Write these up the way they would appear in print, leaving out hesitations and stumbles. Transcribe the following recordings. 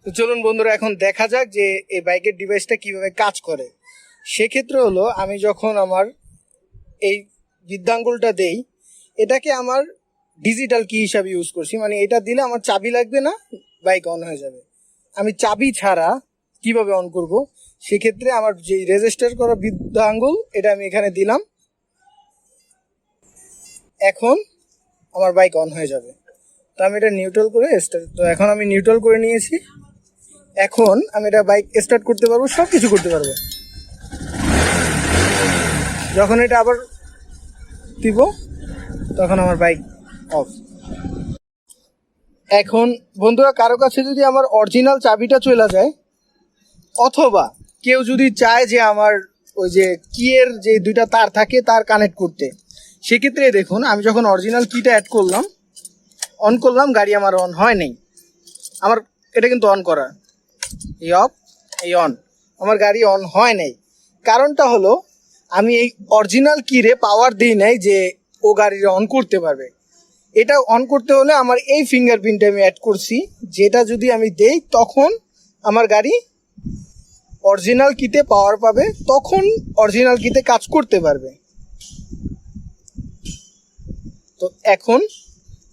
তো চলুন বন্ধুরা, এখন দেখা যাক যে এই বাইকের ডিভাইসটা কিভাবে কাজ করে। সেক্ষেত্রে হলো, আমি যখন আমার এই বৃদ্ধাঙ্গুলটা দেই, এটাকে আমার ডিজিটাল কি হিসাবে ইউজ করছি, মানে এটা দিলে আমার চাবি লাগবে না, বাইক অন হয়ে যাবে। আমি চাবি ছাড়া কিভাবে অন করব, সেক্ষেত্রে আমার যে রেজিস্টার করা বৃদ্ধাঙ্গুল, এটা আমি এখানে দিলাম, এখন আমার বাইক অন হয়ে যাবে। তো আমি এটা নিউট্রাল করে স্টার্ট, তো এখন আমি নিউট্রাল করে নিয়েছি। এখন আমি এটা বাইক স্টার্ট করতে পারবো, সব কিছু করতে পারবো। যখন এটা আবার দিব, তখন আমার বাইক অফ। এখন বন্ধুরা, কারো কাছে যদি আমার অরিজিনাল চাবিটা চলে যায়, অথবা কেউ যদি চায় যে আমার ওই যে কিয়ের যে দুইটা তার থাকে তার কানেক্ট করতে, সেক্ষেত্রে দেখুন, আমি যখন অরিজিনাল কিটা অ্যাড করলাম, অন করলাম, গাড়ি আমার অন হয় নাই। আমার এটা কিন্তু অন করা, এই অফ এই অন, আমার গাড়ি অন হয় নাই। কারণটা হলো, আমি এই অরিজিনাল কিরে পাওয়ার দিই নাই যে ও গাড়ির অন করতে পারবে। এটা অন করতে হলে আমার এই ফিঙ্গারপ্রিন্টটা আমি অ্যাড করছি, যেটা যদি আমি দেই তখন আমার গাড়ি অরিজিনাল কিতে পাওয়ার পাবে, তখন অরিজিনাল কিতে কাজ করতে পারবে। তো এখন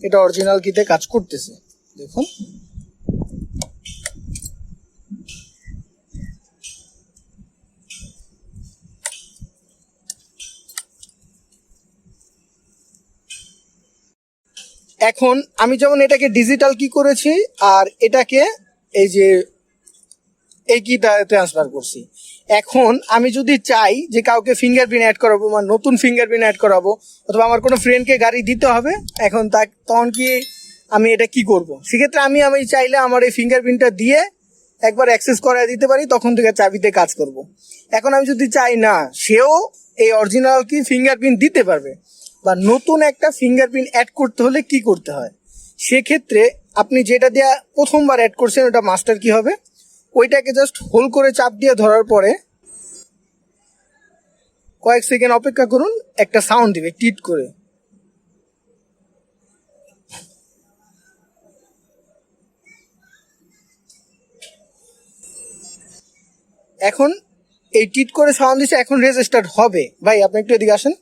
এটা অরিজিনাল কিতে কাজ করতেছে, দেখুন। এখন আমি যেমন এটাকে ডিজিটাল কি করেছি, আর এটাকে এই যে এই কিটা ট্রান্সফার করছি। এখন আমি যদি চাই যে কাউকে ফিঙ্গারপ্রিন্ট অ্যাড করাবো, মানে নতুন ফিঙ্গারপ্রিন্ট অ্যাড করাবো, অথবা আমার কোনো ফ্রেন্ডকে গাড়ি দিতে হবে, এখন তখন কি আমি এটা কি করব? সেক্ষেত্রে আমি চাইলে আমার এই ফিঙ্গারপ্রিন্টটা দিয়ে একবার অ্যাক্সেস করায় দিতে পারি, তখন থেকে চাবিতে কাজ করব। এখন আমি যদি চাই না, সেও এই অরিজিনাল কি ফিঙ্গারপ্রিন্ট দিতে পারবে। বা নতুন একটা ফিঙ্গারপ্রিন্ট অ্যাড করতে হলে কি করতে হয়, সেক্ষেত্রে আপনি যেটা দিয়ে প্রথমবার অ্যাড করছেন ওটা মাস্টার কি হবে, ওইটাকে জাস্ট হোল্ড করে চাপ দিয়ে ধরার পরে কয়েক সেকেন্ড অপেক্ষা করুন, একটা সাউন্ড দিবে টিট করে। এখন এই টিট করে সাউন্ড দিচ্ছে, এখন রেজিস্টার্ড হবে। ভাই আপনি একটু এদিকে আসেন।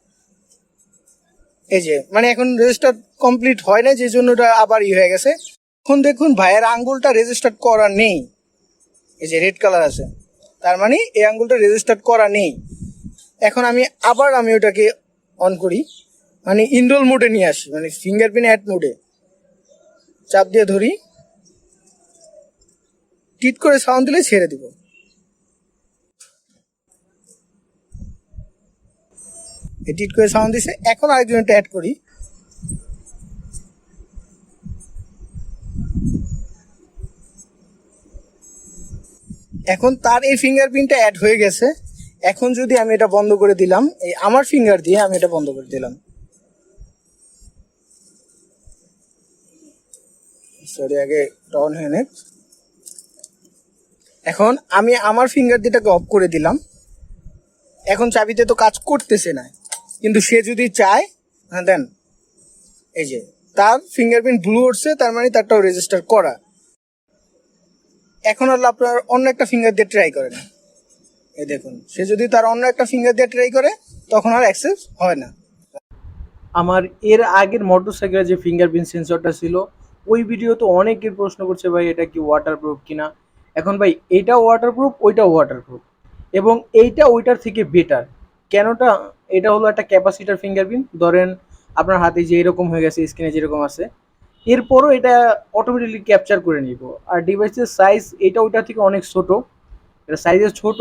এই যে মানে এখন রেজিস্টার কমপ্লিট হয় না, যে জন্য ওটা আবার হয়ে গেছে। এখন দেখুন ভাইয়ের আঙ্গুলটা রেজিস্টার করা নেই, এই যে রেড কালার আছে, তার মানে এই আঙ্গুলটা রেজিস্টার করা নেই। এখন আমি ওটাকে অন করি, মানে ইনরোল মোডে নিয়ে আসি, মানে ফিঙ্গারপ্রিন্ট অ্যাড মোডে চাপ দিয়ে ধরি, টিট করে সাউন্ড দিলে ছেড়ে দিব। এই টিট করে সাউন্ড দিছে। এখন আরেকজনটা অ্যাড করি, এখন তার এই ফিঙ্গারপ্রিন্টটা অ্যাড হয়ে গেছে। এখন যদি আমি এটা বন্ধ করে দিলাম, এই আমার ফিঙ্গার দিয়ে আমি এটা বন্ধ করে দিলাম, সরি আগে অন হয়ে নেক। এখন আমি আমার ফিঙ্গার দিয়েটাকে অফ করে দিলাম। এখন চাবিতে তো কাজ করতেছে না, কিন্তু সে যদি চায়, হ্যাঁ দেন, এই যে তার ফিঙ্গারপ্রিন্ট ব্লু উঠছে, তার মানে তারটাও রেজিস্টার করা। এখন হলো আপনার অন্য একটা ফিঙ্গার দিয়ে ট্রাই করেন, এই দেখুন, সে যদি তার অন্য একটা ফিঙ্গার দিয়ে ট্রাই করে, তখন আর অ্যাক্সেস হয় না। আমার এর আগের মোটরসাইকেলের যে ফিঙ্গারপ্রিন্ট সেন্সরটা ছিল, ওই ভিডিওতে অনেকের প্রশ্ন করছে ভাই এটা কি ওয়াটারপ্রুফ কিনা। এখন ভাই এটা ওয়াটারপ্রুফ, ওইটাও ওয়াটারপ্রুফ, এবং এইটা ওইটার থেকে বেটার। কেনটা, এটা হলো একটা ক্যাপাসিটার ফিঙ্গারপ্রিন্ট। ধরেন আপনার হাতে যে এরকম হয়ে গেছে, স্ক্রিনে যেরকম আছে, এরপরও এটা অটোমেটিকলি ক্যাপচার করে নিব। আর ডিভাইসের সাইজ এটা ওইটার থেকে অনেক ছোট, এটা সাইজে ছোট।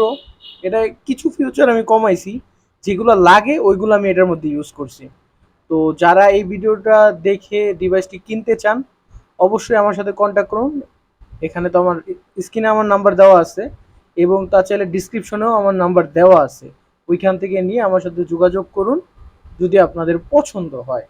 এটা কিছু ফিউচার আমি কমাইছি, যেগুলো লাগে ওইগুলো আমি এটার মধ্যে ইউজ করছি। তো যারা এই ভিডিওটা দেখে ডিভাইসটি কিনতে চান, অবশ্যই আমার সাথে কন্ট্যাক্ট করুন। এখানে তো আমার স্ক্রিনে আমার নাম্বার দেওয়া আছে, এবং তাছাড়া ডিসক্রিপশনেও আমার নাম্বার দেওয়া আছে। ওইখান থেকে নিয়ে আমার সাথে যোগাযোগ করুন যদি আপনাদের পছন্দ হয়।